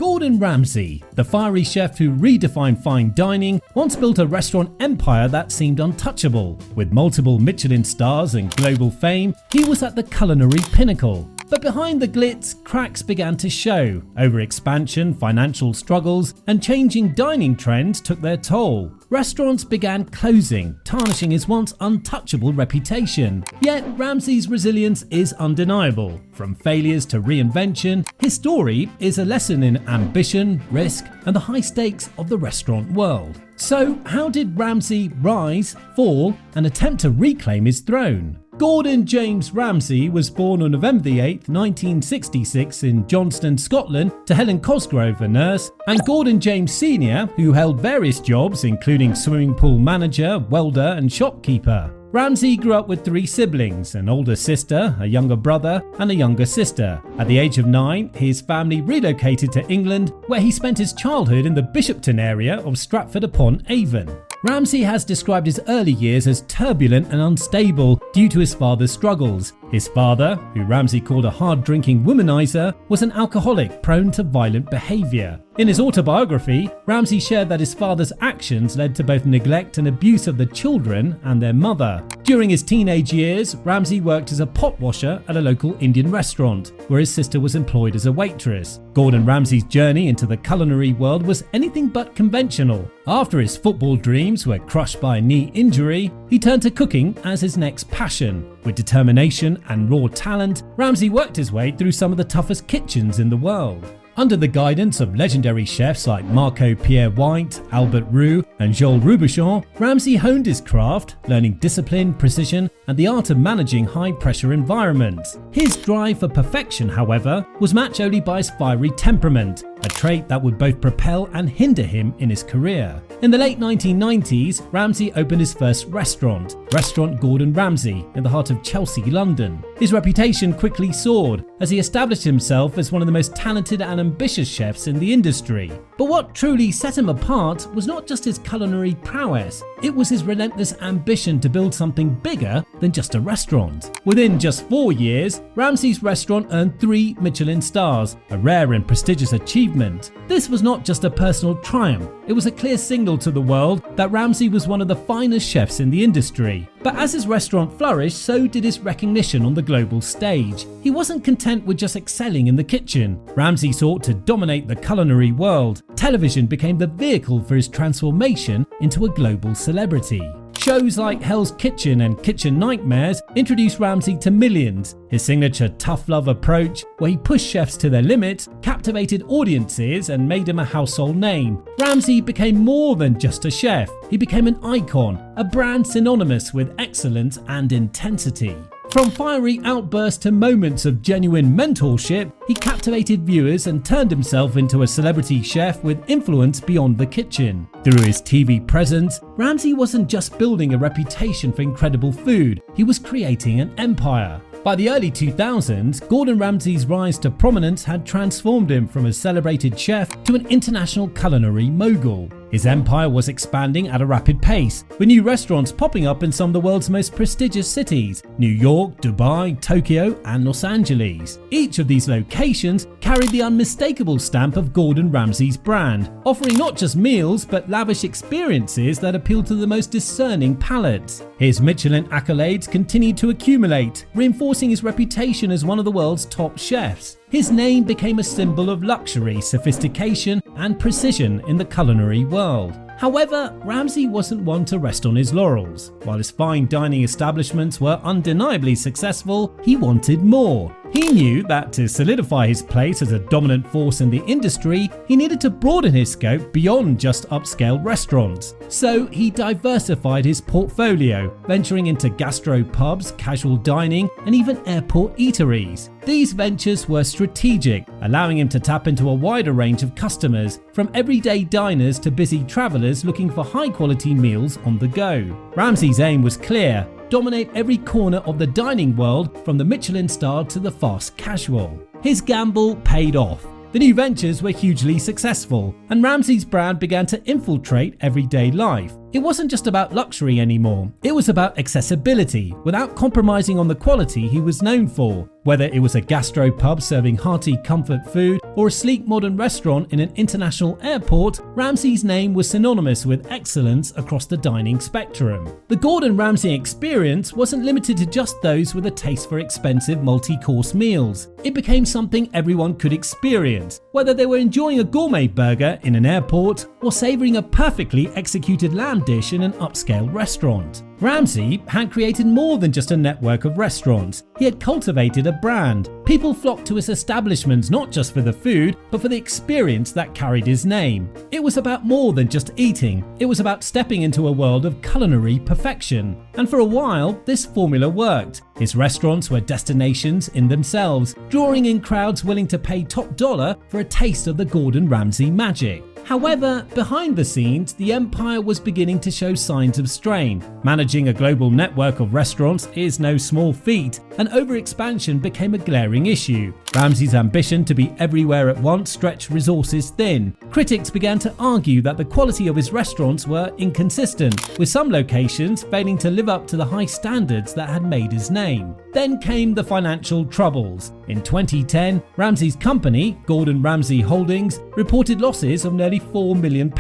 Gordon Ramsay, the fiery chef who redefined fine dining, once built a restaurant empire that seemed untouchable. With multiple Michelin stars and global fame, he was at the culinary pinnacle. But behind the glitz, cracks began to show. Overexpansion, financial struggles, and changing dining trends took their toll. Restaurants began closing, tarnishing his once untouchable reputation. Yet Ramsay's resilience is undeniable. From failures to reinvention, his story is a lesson in ambition, risk, and the high stakes of the restaurant world. So, how did Ramsay rise, fall, and attempt to reclaim his throne? Gordon James Ramsay was born on November 8, 1966 in Johnston, Scotland, to Helen Cosgrove, a nurse, and Gordon James Sr., who held various jobs including swimming pool manager, welder, and shopkeeper. Ramsay grew up with 3 siblings, an older sister, a younger brother, and a younger sister. At the age of 9, his family relocated to England, where he spent his childhood in the Bishopton area of Stratford-upon-Avon. Ramsay has described his early years as turbulent and unstable due to his father's struggles. His father, who Ramsay called a hard-drinking womanizer, was an alcoholic prone to violent behaviour. In his autobiography, Ramsay shared that his father's actions led to both neglect and abuse of the children and their mother. During his teenage years, Ramsay worked as a pot washer at a local Indian restaurant, where his sister was employed as a waitress. Gordon Ramsay's journey into the culinary world was anything but conventional. After his football dreams were crushed by a knee injury, he turned to cooking as his next passion. With determination and raw talent, Ramsay worked his way through some of the toughest kitchens in the world. Under the guidance of legendary chefs like Marco Pierre White, Albert Roux, and Joel Robuchon, Ramsay honed his craft, learning discipline, precision, and the art of managing high-pressure environments. His drive for perfection, however, was matched only by his fiery temperament, a trait that would both propel and hinder him in his career. In the late 1990s, Ramsay opened his first restaurant, Restaurant Gordon Ramsay, in the heart of Chelsea, London. His reputation quickly soared as he established himself as one of the most talented and ambitious chefs in the industry. But what truly set him apart was not just his culinary prowess, it was his relentless ambition to build something bigger than just a restaurant. Within just 4 years, Ramsay's restaurant earned 3 Michelin stars, a rare and prestigious achievement. This was not just a personal triumph, it was a clear signal to the world that Ramsay was one of the finest chefs in the industry. But as his restaurant flourished, so did his recognition on the global stage. He wasn't content with just excelling in the kitchen. Ramsay sought to dominate the culinary world. Television became the vehicle for his transformation into a global celebrity. Shows like Hell's Kitchen and Kitchen Nightmares introduced Ramsay to millions. His signature tough love approach, where he pushed chefs to their limits, captivated audiences and made him a household name. Ramsay became more than just a chef. He became an icon, a brand synonymous with excellence and intensity. From fiery outbursts to moments of genuine mentorship, he captivated viewers and turned himself into a celebrity chef with influence beyond the kitchen. Through his TV presence, Ramsay wasn't just building a reputation for incredible food, he was creating an empire. By the early 2000s, Gordon Ramsay's rise to prominence had transformed him from a celebrated chef to an international culinary mogul. His empire was expanding at a rapid pace, with new restaurants popping up in some of the world's most prestigious cities: New York, Dubai, Tokyo, and Los Angeles. Each of these locations carried the unmistakable stamp of Gordon Ramsay's brand, offering not just meals but lavish experiences that appealed to the most discerning palates. His Michelin accolades continued to accumulate, reinforcing his reputation as one of the world's top chefs. His name became a symbol of luxury, sophistication, and precision in the culinary world. However, Ramsay wasn't one to rest on his laurels. While his fine dining establishments were undeniably successful, he wanted more. He knew that to solidify his place as a dominant force in the industry, he needed to broaden his scope beyond just upscale restaurants. So he diversified his portfolio, venturing into gastropubs, casual dining, and even airport eateries. These ventures were strategic, allowing him to tap into a wider range of customers, from everyday diners to busy travelers looking for high-quality meals on the go. Ramsay's aim was clear: dominate every corner of the dining world, from the Michelin star to the fast casual. His gamble paid off. The new ventures were hugely successful, and Ramsay's brand began to infiltrate everyday life. It wasn't just about luxury anymore, it was about accessibility, without compromising on the quality he was known for. Whether it was a gastropub serving hearty comfort food or a sleek modern restaurant in an international airport, Ramsay's name was synonymous with excellence across the dining spectrum. The Gordon Ramsay experience wasn't limited to just those with a taste for expensive multi-course meals. It became something everyone could experience, whether they were enjoying a gourmet burger in an airport or savouring a perfectly executed lamb dish in an upscale restaurant. Ramsay had created more than just a network of restaurants. He had cultivated a brand. People flocked to his establishments not just for the food, but for the experience that carried his name. It was about more than just eating. It was about stepping into a world of culinary perfection. And for a while, this formula worked. His restaurants were destinations in themselves, drawing in crowds willing to pay top dollar for a taste of the Gordon Ramsay magic. However, behind the scenes, the empire was beginning to show signs of strain. Managing a global network of restaurants is no small feat, and overexpansion became a glaring issue. Ramsay's ambition to be everywhere at once stretched resources thin. Critics began to argue that the quality of his restaurants were inconsistent, with some locations failing to live up to the high standards that had made his name. Then came the financial troubles. In 2010, Ramsay's company, Gordon Ramsay Holdings, reported losses of nearly £4 million.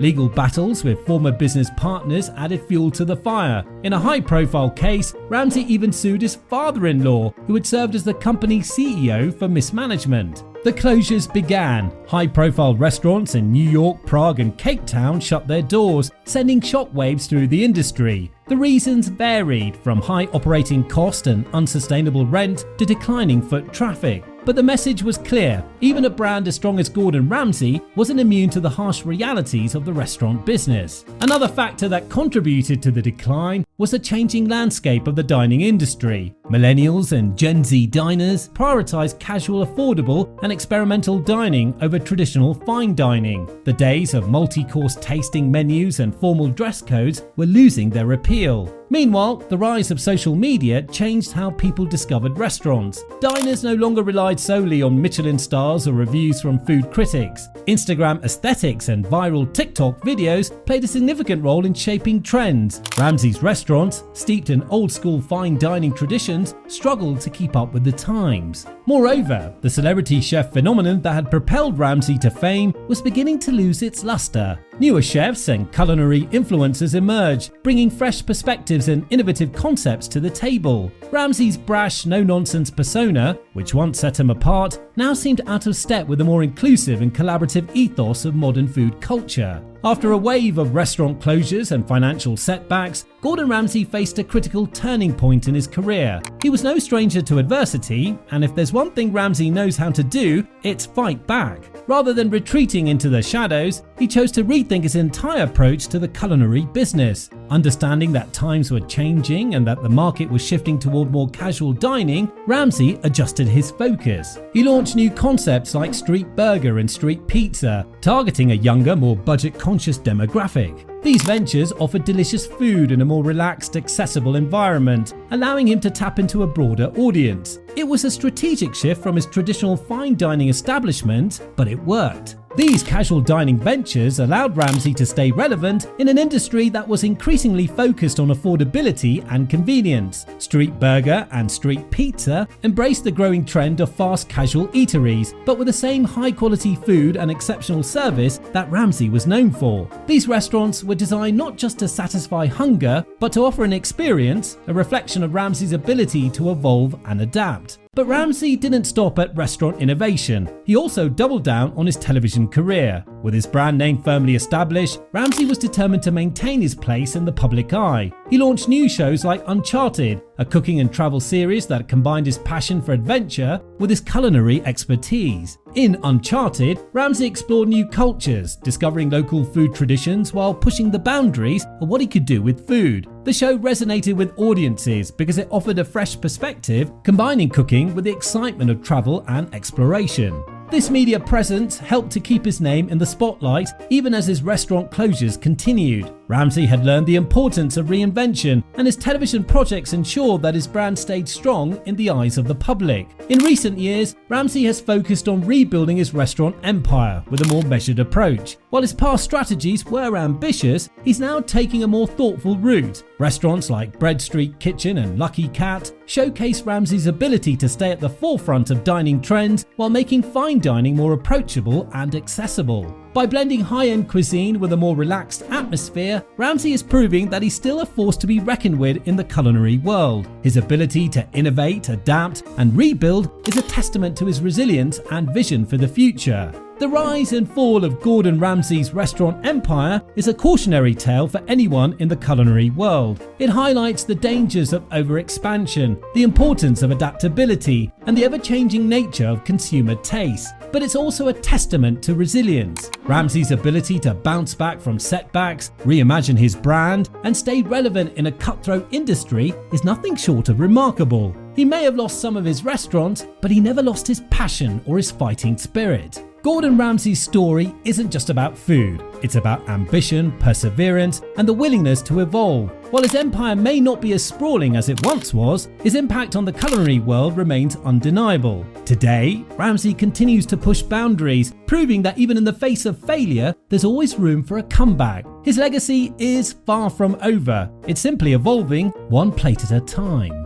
Legal battles with former business partners added fuel to the fire. In a high-profile case, Ramsay even sued his father-in-law, who had served as the company's CEO, for mismanagement. The closures began. High-profile restaurants in New York, Prague and Cape Town shut their doors, sending shockwaves through the industry. The reasons varied, from high operating cost and unsustainable rent to declining foot traffic. But the message was clear: even a brand as strong as Gordon Ramsay wasn't immune to the harsh realities of the restaurant business. Another factor that contributed to the decline was the changing landscape of the dining industry. Millennials and Gen Z diners prioritized casual, affordable and experimental dining over traditional fine dining. The days of multi-course tasting menus and formal dress codes were losing their appeal. Meanwhile, the rise of social media changed how people discovered restaurants. Diners no longer relied solely on Michelin stars or reviews from food critics. Instagram aesthetics and viral TikTok videos played a significant role in shaping trends. Ramsay's restaurants, steeped in old-school fine dining traditions, struggled to keep up with the times. Moreover, the celebrity chef phenomenon that had propelled Ramsay to fame was beginning to lose its luster. Newer chefs and culinary influencers emerged, bringing fresh perspectives and innovative concepts to the table. Ramsay's brash, no-nonsense persona, which once set him apart, now seemed out of step with the more inclusive and collaborative ethos of modern food culture. After a wave of restaurant closures and financial setbacks, Gordon Ramsay faced a critical turning point in his career. He was no stranger to adversity, and if there's one thing Ramsay knows how to do, it's fight back. Rather than retreating into the shadows, he chose to rethink his entire approach to the culinary business. Understanding that times were changing and that the market was shifting toward more casual dining, Ramsay adjusted his focus. He launched new concepts like street burger and street pizza, targeting a younger, more budget-conscious demographic. These ventures offered delicious food in a more relaxed, accessible environment, allowing him to tap into a broader audience. It was a strategic shift from his traditional fine dining establishment, but it worked. These casual dining ventures allowed Ramsay to stay relevant in an industry that was increasingly focused on affordability and convenience. Street burger and street pizza embraced the growing trend of fast casual eateries, but with the same high-quality food and exceptional service that Ramsay was known for. These restaurants were designed not just to satisfy hunger, but to offer an experience, a reflection of Ramsay's ability to evolve and adapt. But Ramsay didn't stop at restaurant innovation. He also doubled down on his television career. With his brand name firmly established, Ramsay was determined to maintain his place in the public eye. He launched new shows like Uncharted, a cooking and travel series that combined his passion for adventure with his culinary expertise. In Uncharted, Ramsay explored new cultures, discovering local food traditions while pushing the boundaries of what he could do with food. The show resonated with audiences because it offered a fresh perspective, combining cooking with the excitement of travel and exploration. This media presence helped to keep his name in the spotlight even as his restaurant closures continued. Ramsay had learned the importance of reinvention, and his television projects ensured that his brand stayed strong in the eyes of the public. In recent years, Ramsay has focused on rebuilding his restaurant empire with a more measured approach. While his past strategies were ambitious, he's now taking a more thoughtful route. Restaurants like Bread Street Kitchen and Lucky Cat showcase Ramsay's ability to stay at the forefront of dining trends while making fine dining more approachable and accessible. By blending high-end cuisine with a more relaxed atmosphere, Ramsay is proving that he's still a force to be reckoned with in the culinary world. His ability to innovate, adapt, and rebuild is a testament to his resilience and vision for the future. The rise and fall of Gordon Ramsay's restaurant empire is a cautionary tale for anyone in the culinary world. It highlights the dangers of overexpansion, the importance of adaptability, and the ever-changing nature of consumer taste. But it's also a testament to resilience. Ramsay's ability to bounce back from setbacks, reimagine his brand, and stay relevant in a cutthroat industry is nothing short of remarkable. He may have lost some of his restaurants, but he never lost his passion or his fighting spirit. Gordon Ramsay's story isn't just about food, it's about ambition, perseverance, and the willingness to evolve. While his empire may not be as sprawling as it once was, his impact on the culinary world remains undeniable. Today, Ramsay continues to push boundaries, proving that even in the face of failure, there's always room for a comeback. His legacy is far from over, it's simply evolving one plate at a time.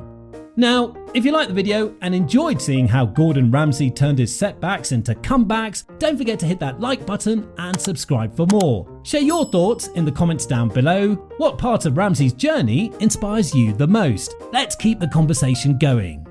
Now, if you liked the video and enjoyed seeing how Gordon Ramsay turned his setbacks into comebacks, don't forget to hit that like button and subscribe for more. Share your thoughts in the comments down below. What part of Ramsay's journey inspires you the most? Let's keep the conversation going.